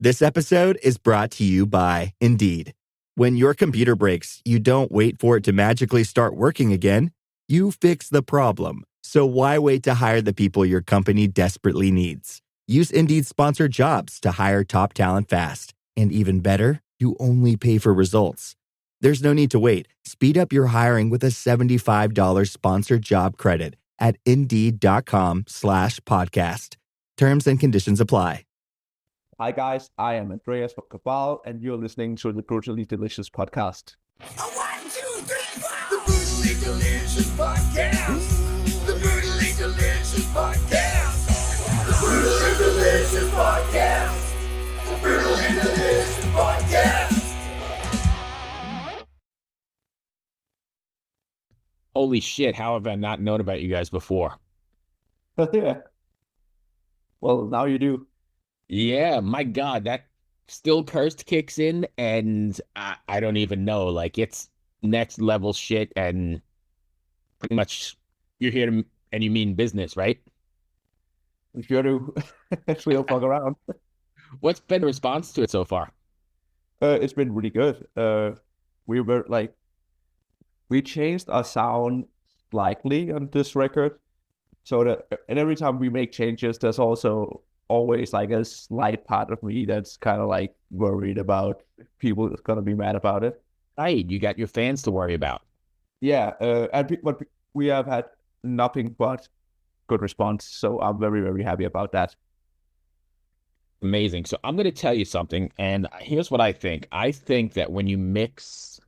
This episode is brought to you by Indeed. When your computer breaks, you don't wait for it to magically start working again. You fix the problem. So why wait to hire the people your company desperately needs? Use Indeed's sponsored jobs to hire top talent fast. And even better, you only pay for results. There's no need to wait. Speed up your hiring with a $75 sponsored job credit at Indeed.com/podcast. Terms and conditions apply. Hi guys, I am Andreas from CABAL, and you're listening to the Brutally Delicious podcast. 1, 2, 3, 4. The Brutally Delicious podcast. The Brutally Delicious podcast. The Brutally Delicious podcast. The Brutally Delicious podcast. Holy shit, how have I not known about you guys before? Yeah. Well, now you do. Yeah, my God, that Still Cursed kicks in, and I don't even know. Like, it's next level shit, and pretty much you're here to, and you mean business, right? We sure do. We don't fuck around. What's been the response to it so far? It's been really good. We changed our sound slightly on this record, so that, and every time we make changes, there's also always like a slight part of me that's kind of like worried about people that's gonna be mad about it. Right, you got your fans to worry about. Yeah, but we have had nothing but good response, so I'm very, very happy about that. Amazing. So I'm going to tell you something, and here's what I think. I think that when you mix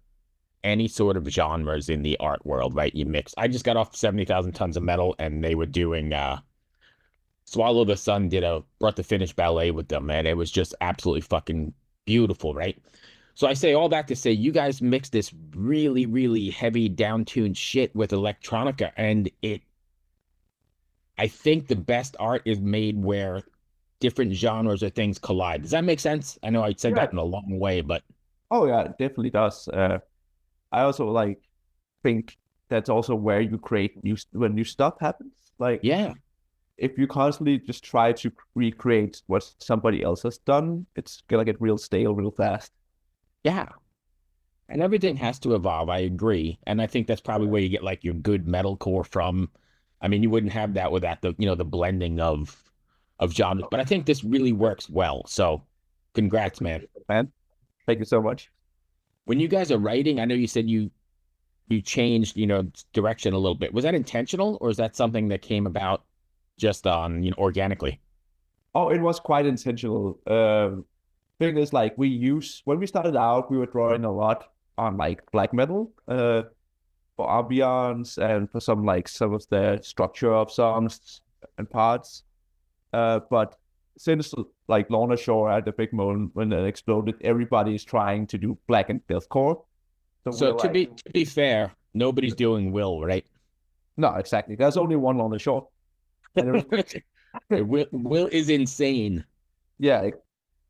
any sort of genres in the art world, right? I just got off 70,000 Tons of Metal, and they were doing Swallow the Sun brought the finished ballet with them, and it was just absolutely fucking beautiful, right? So I say all that to say, you guys mix this really, really heavy down-tuned shit with electronica, and I think the best art is made where different genres or things collide. Does that make sense? I know I said that in a long way, but oh yeah, it definitely does. I also think that's also where you create when new stuff happens. Yeah. If you constantly just try to recreate what somebody else has done, it's gonna get real stale real fast. Yeah. And everything has to evolve. I agree. And I think that's probably where you get like your good metalcore from. I mean, you wouldn't have that without the blending of genres, but I think this really works well. So congrats, man. Man, thank you so much. When you guys are writing, I know you said you changed, direction a little bit. Was that intentional, or is that something that came about just on, organically? Oh, it was quite intentional. Thing is, when we started out, we were drawing a lot on black metal for ambience and for some of the structure of songs and parts. But since Lorna Shore at the big moment when it exploded, everybody is trying to do black and deathcore. So to be fair, nobody's doing Will, right? No, exactly. There's only one Lorna Shore. Will is insane. Yeah,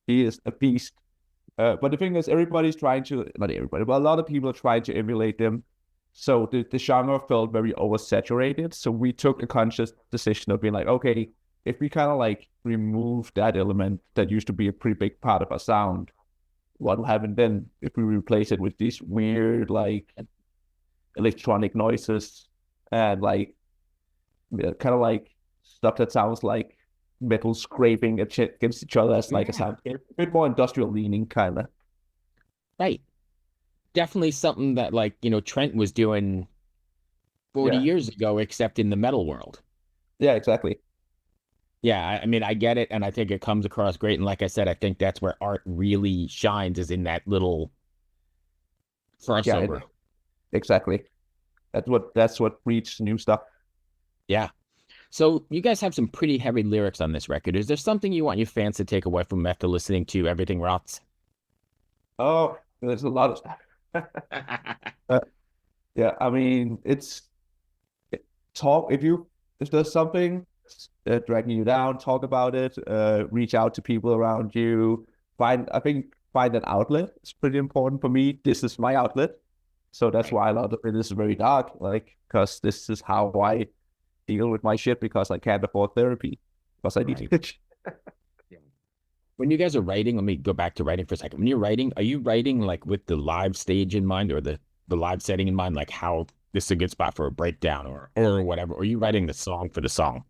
he is a beast. But the thing is, everybody's trying to, not everybody, but a lot of people are trying to emulate them. So the genre felt very oversaturated. So we took a conscious decision of being okay, if we kind of remove that element that used to be a pretty big part of our sound, what will happen then if we replace it with these weird electronic noises and kind of stuff that sounds like metal scraping against each other as a sound, a bit more industrial leaning kind of. Right. Definitely something that Trent was doing 40 years ago, except in the metal world. Yeah, exactly. Yeah, I mean, I get it, and I think it comes across great. And like I said, I think that's where art really shines, is in that little crossover. Yeah, exactly. That's what breeds new stuff. Yeah. So you guys have some pretty heavy lyrics on this record. Is there something you want your fans to take away from after listening to Everything Rots? Oh, there's a lot of stuff. Yeah, I mean, if there's something dragging you down, talk about it, reach out to people around you, find an outlet. It's pretty important for me. This is my outlet. So that's why a lot of it is very dark, because this is how I deal with my shit, because I can't afford therapy, because I need it. When you guys are writing, let me go back to writing for a second. When you're writing, are you writing like with the live stage in mind or the live setting in mind, like how this is a good spot for a breakdown or whatever? Or are you writing the song for the song?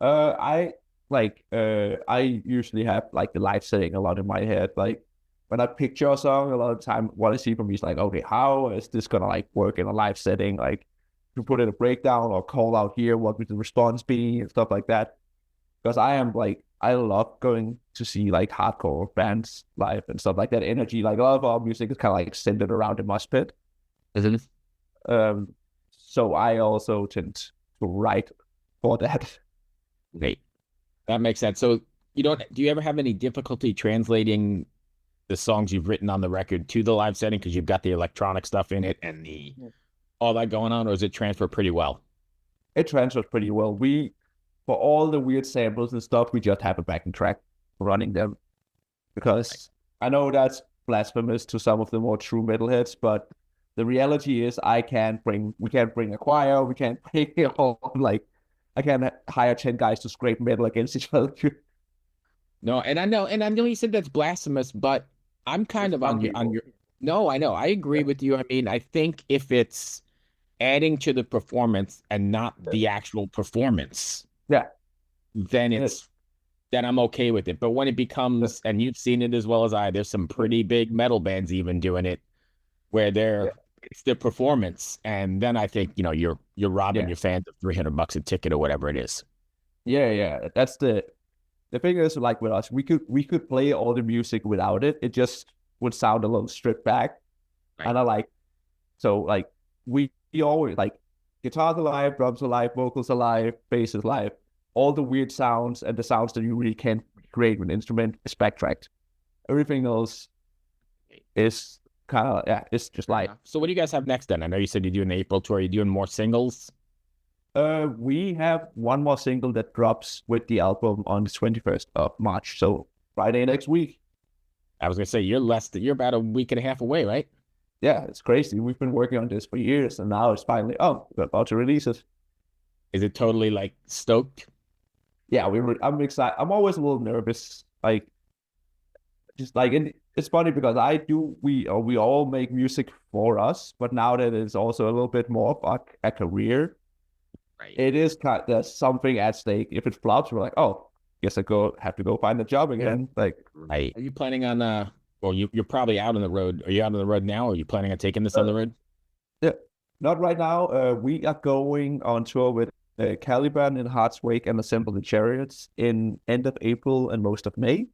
I I usually have like the live setting a lot in my head. Like when I picture a song, a lot of the time what I see from me is like, okay, how is this gonna like work in a live setting? Like to put in a breakdown or call out here, what would the response be and stuff like that. Because I am like I love going to see like hardcore bands live and stuff like that. Energy, like a lot of our music is kind of like centered around the mosh pit. Isn't it? So I also tend to write for that. Great. That makes sense. So do you ever have any difficulty translating the songs you've written on the record to the live setting because you've got the electronic stuff in it and all that going on, or does it transfer pretty well? It transfers pretty well. For all the weird samples and stuff, we just have a backing track running them. Because I know that's blasphemous to some of the more true metalheads, but the reality is we can't bring a choir, we can't bring I can't hire 10 guys to scrape metal against each other. No, and I know you said that's blasphemous, but I'm kind of on your. No, I know. I agree with you. I mean, I think if it's adding to the performance and not the actual performance, then then I'm okay with it. But when it becomes, and you've seen it as well as I, there's some pretty big metal bands even doing it where it's the performance, and then I think you're robbing your fans of $300 a ticket or whatever it is. Yeah. That's the thing is, like with us, we could play all the music without it. It just would sound a little stripped back. Right. And we always like guitars alive, drums alive, vocals alive, bass is live. All the weird sounds and the sounds that you really can't create with an instrument is backtracked. Everything else is kind of it's just live. So what do you guys have next then? I know you said you're doing the April tour. Are you doing more singles? We have one more single that drops with the album on the 21st of March. So Friday next week. I was gonna say you're about a week and a half away, right? Yeah, it's crazy. We've been working on this for years, and now it's finally we're about to release it. Is it totally like stoked? Yeah, I'm excited. I'm always a little nervous, like just like it's funny because we all make music for us, but now that it's also a little bit more of a career. Right. It is there's something at stake. If it flops, we're like, guess I have to go find a job again. Like, right. Are you planning on well, you're probably out on the road. Are you out on the road now, or are you planning on taking this on the road? Yeah, not right now. We are going on tour with Caliban in Heart's Wake and Assemble the Chariots in end of April and most of May.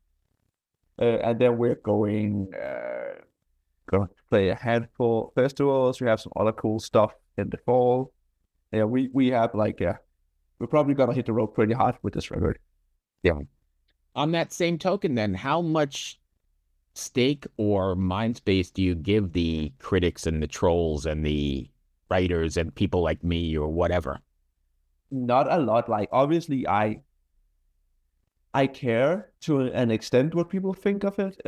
And then we're going to play a handful of festivals. We have some other cool stuff in the fall. Yeah, we have we're probably gonna hit the road pretty hard with this record. Yeah. On that same token, then, how much stake or mind space do you give the critics and the trolls and the writers and people like me or whatever? Not a lot. Like, obviously, I care to an extent what people think of it.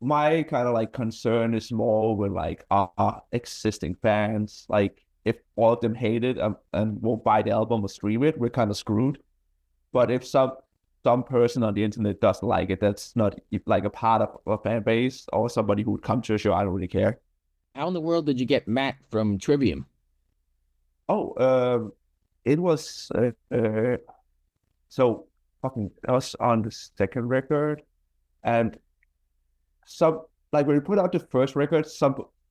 My kind of like concern is more with like our existing fans. Like, if all of them hate it and won't buy the album or stream it, we're kind of screwed. But if some person on the internet doesn't like it, that's not like a part of a fan base or somebody who would come to a show, I don't really care. How in the world did you get Matt from Trivium? It was so fucking I was on the second record, and when we put out the first record,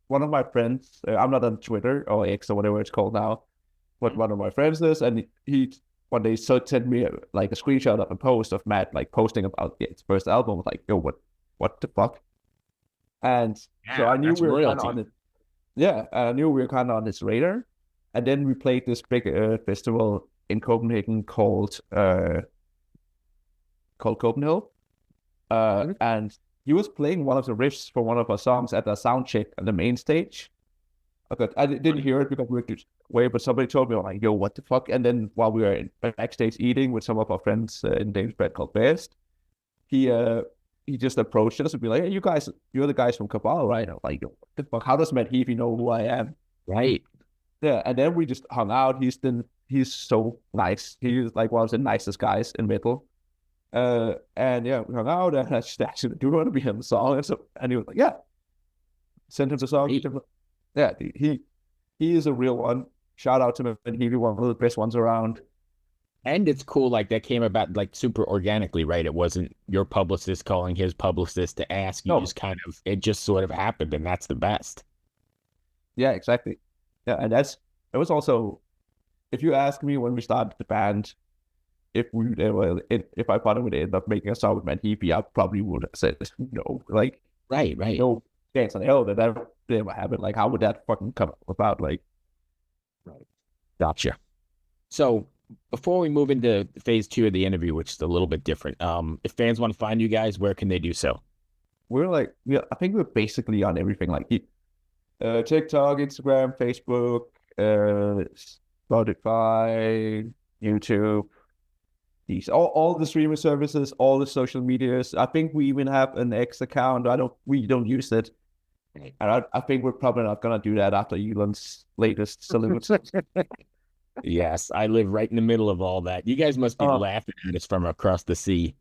one of my friends, I'm not on Twitter or X or whatever it's called now, but one of my friends is, and he one day sent me a screenshot of a post of Matt like posting about his first album. I was like, yo, what the fuck? And so I knew we were kind of on it. Yeah, I knew we were kind of on his radar. And then we played this big festival in Copenhagen called Copenhell. And he was playing one of the riffs for one of our songs at the sound check on the main stage. Okay, I didn't hear it because we were away, but somebody told me, I'm like, yo, what the fuck? And then while we were backstage eating with some of our friends in Danish band called Best, he just approached us and be like, hey, you're the guys from CABAL, right? I'm like, yo, what the fuck? How does Matt Heafy know who I am? Right. Yeah, and then we just hung out. He's so nice. He's like one of the nicest guys in metal. And yeah, we hung out, and I just asked him, "Do you want to be in the song?" And he was like, "Yeah." Sent him the song. Yeah, he is a real one. Shout out to Matt Heafy, one of the best ones around. And it's cool, like that came about like super organically, right? It wasn't your publicist calling his publicist to ask. You No. just it just sort of happened, and that's the best. Yeah, exactly. Yeah, and it was also, if you ask me when we started the band, if I thought I would end up making a song with Matt Heafy, I probably would have said no. Like, right. No chance in hell that ever happened. Like, how would that fucking come about? Like, right. Gotcha. So before we move into phase 2 of the interview, which is a little bit different, if fans want to find you guys, where can they do so? I think we're basically on everything, like TikTok, Instagram, Facebook, Spotify, YouTube, all the streaming services, all the social medias. I think we even have an X account. We don't use it. And I think we're probably not gonna do that after Elon's latest solution. Yes, I live right in the middle of all that. You guys must be laughing at us from across the sea.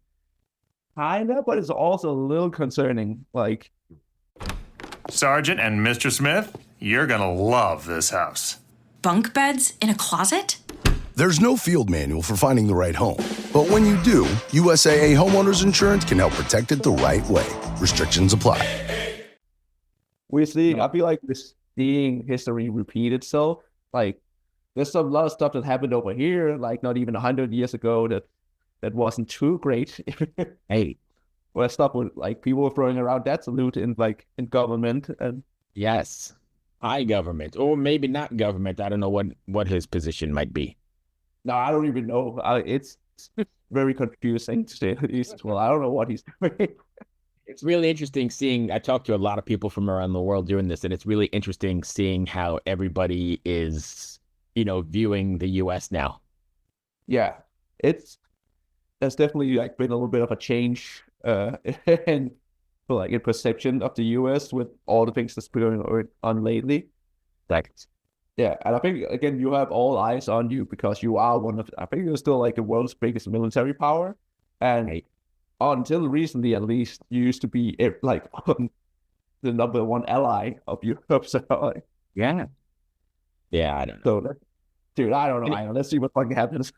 Kinda, but it's also a little concerning. Like, Sergeant and Mr. Smith, you're gonna love this house. Bunk beds in a closet? There's no field manual for finding the right home. But when you do, USAA Homeowners Insurance can help protect it the right way. Restrictions apply. I feel like we're seeing history repeat itself. Like, there's a lot of stuff that happened over here, like not even 100 years ago, that wasn't too great. Hey. Where stuff with, like, people were throwing around that salute in government. And yes, high government, or maybe not government. I don't know what his position might be. No, I don't even know. It's very confusing to say the least. Well, I don't know what he's doing. It's really interesting seeing, I talked to a lot of people from around the world doing this, and it's really interesting seeing how everybody is, viewing the U.S. now. Yeah, there's definitely like been a little bit of a change in perception of the U.S. with all the things that's been going on lately. Yeah, and I think, again, you have all eyes on you because you are I think you're still like the world's biggest military power. And until recently, at least, you used to be like the number one ally of Europe. So, yeah, I don't know. So, dude, I don't know. Let's see what fucking happens.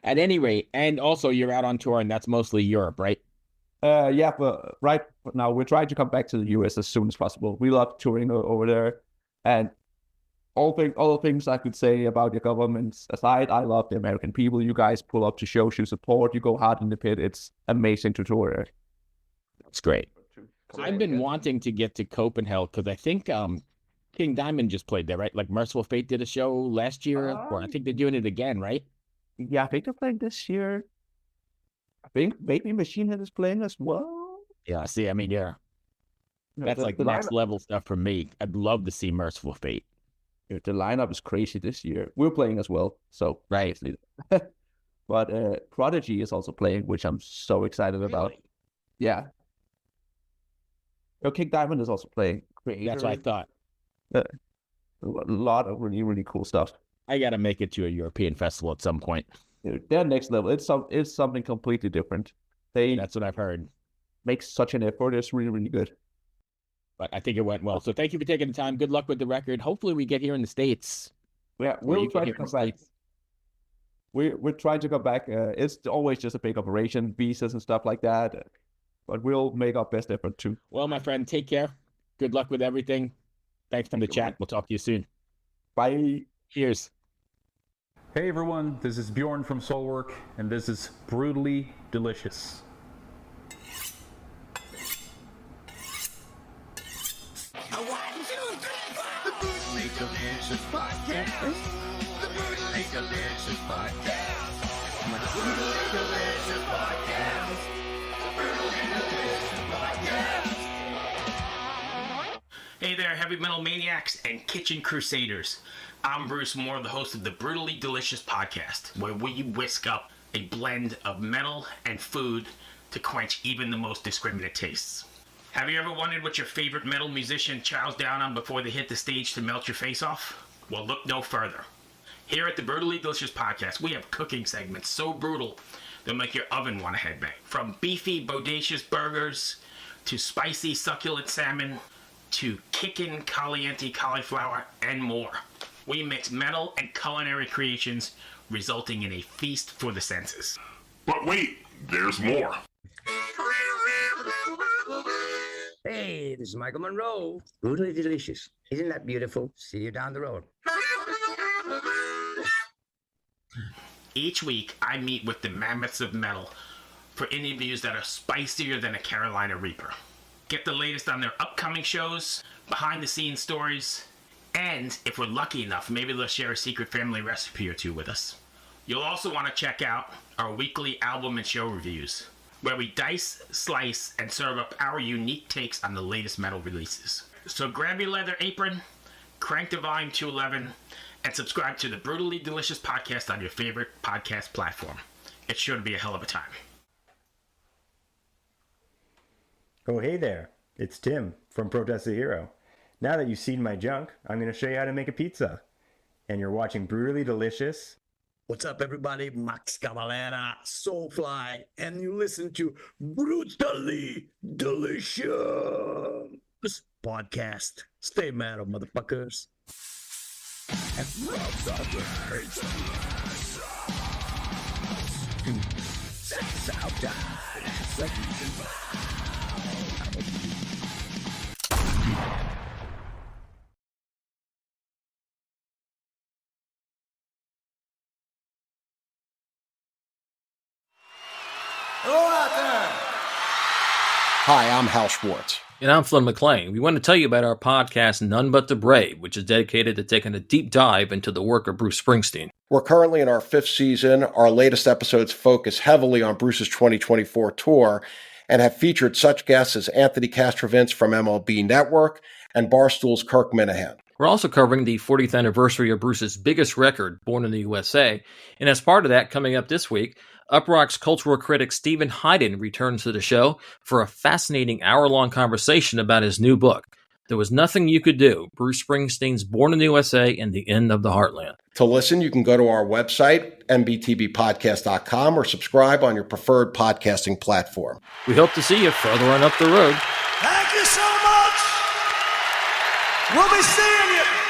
At any rate, and also you're out on tour, and that's mostly Europe, right? Yeah, but right now we're trying to come back to the US as soon as possible. We love touring over there, and all the things I could say about your governments aside, I love the American people. You guys pull up to shows you support. You go hard in the pit. It's amazing to tour. That's great. I've been wanting to get to Copenhell because I think King Diamond just played there, right? Like Merciful Fate did a show last year, or I think they're doing it again, right? Yeah, I think they're playing this year. I think maybe Machine Head is playing as well. Yeah, see, I mean, that's like the next level stuff for me. I'd love to see Merciful Fate. The lineup is crazy this year. We're playing as well, so right. But Prodigy is also playing, which I'm so excited about. Yeah. King Diamond is also playing. That's what I thought. A lot of really, really cool stuff. I gotta make it to a European festival at some point. Dude, they're next level. It's something completely different. That's what I've heard. Make such an effort. It's really, really good. But I think it went well. So thank you for taking the time. Good luck with the record. Hopefully we get here in the States. Yeah, we'll try to come back. We're trying to come back. It's always just a big operation, visas and stuff like that. But we'll make our best effort too. Well, my friend, take care. Good luck with everything. Thanks for the chat. We'll talk to you soon. Bye. Cheers. Hey everyone, this is Bjorn from Soulwork, and this is Brutally Delicious. The Brutally Delicious Podcast. The Brutally Delicious Podcast. The Brutally Delicious Podcast. The Brutally Delicious Podcast. Hey there, heavy metal maniacs and kitchen crusaders. I'm Bruce Moore, the host of the Brutally Delicious Podcast, where we whisk up a blend of metal and food to quench even the most discriminate tastes. Have you ever wondered what your favorite metal musician chows down on before they hit the stage to melt your face off? Well, look no further. Here at the Brutally Delicious Podcast, we have cooking segments so brutal They'll make your oven want to headbang. From beefy, bodacious burgers, to spicy, succulent salmon, to kickin' caliente cauliflower, and more. We mix metal and culinary creations, resulting in a feast for the senses. But wait, there's more. Hey, this is Michael Monroe. Brutally delicious. Isn't that beautiful? See you down the road. Each week, I meet with the mammoths of metal for interviews that are spicier than a Carolina Reaper. Get the latest on their upcoming shows, behind-the-scenes stories, and if we're lucky enough, maybe they'll share a secret family recipe or two with us. You'll also want to check out our weekly album and show reviews, where we dice, slice, and serve up our unique takes on the latest metal releases. So grab your leather apron, crank to volume 211, and subscribe to the Brutally Delicious podcast on your favorite podcast platform. It's sure to be a hell of a time. Oh, hey there. It's Tim from Protest the Hero. Now that you've seen my junk, I'm going to show you how to make a pizza. And you're watching Brutally Delicious. What's up, everybody? Max Cavalera, Soulfly, and you listen to Brutally Delicious podcast. Stay metal, motherfuckers. And Hi, I'm Hal Schwartz. And I'm Flynn McLean. We want to tell you about our podcast, None But the Brave, which is dedicated to taking a deep dive into the work of Bruce Springsteen. We're currently in our 5th season. Our latest episodes focus heavily on Bruce's 2024 tour and have featured such guests as Anthony Castrovince from MLB Network and Barstool's Kirk Minahan. We're also covering the 40th anniversary of Bruce's biggest record, Born in the USA. And as part of that, coming up this week, Uprock's cultural critic Stephen Hyden returns to the show for a fascinating hour-long conversation about his new book, There Was Nothing You Could Do, Bruce Springsteen's Born in the USA and the End of the Heartland. To listen, you can go to our website, mbtbpodcast.com, or subscribe on your preferred podcasting platform. We hope to see you further on up the road. Thank you so much. We'll be seeing you.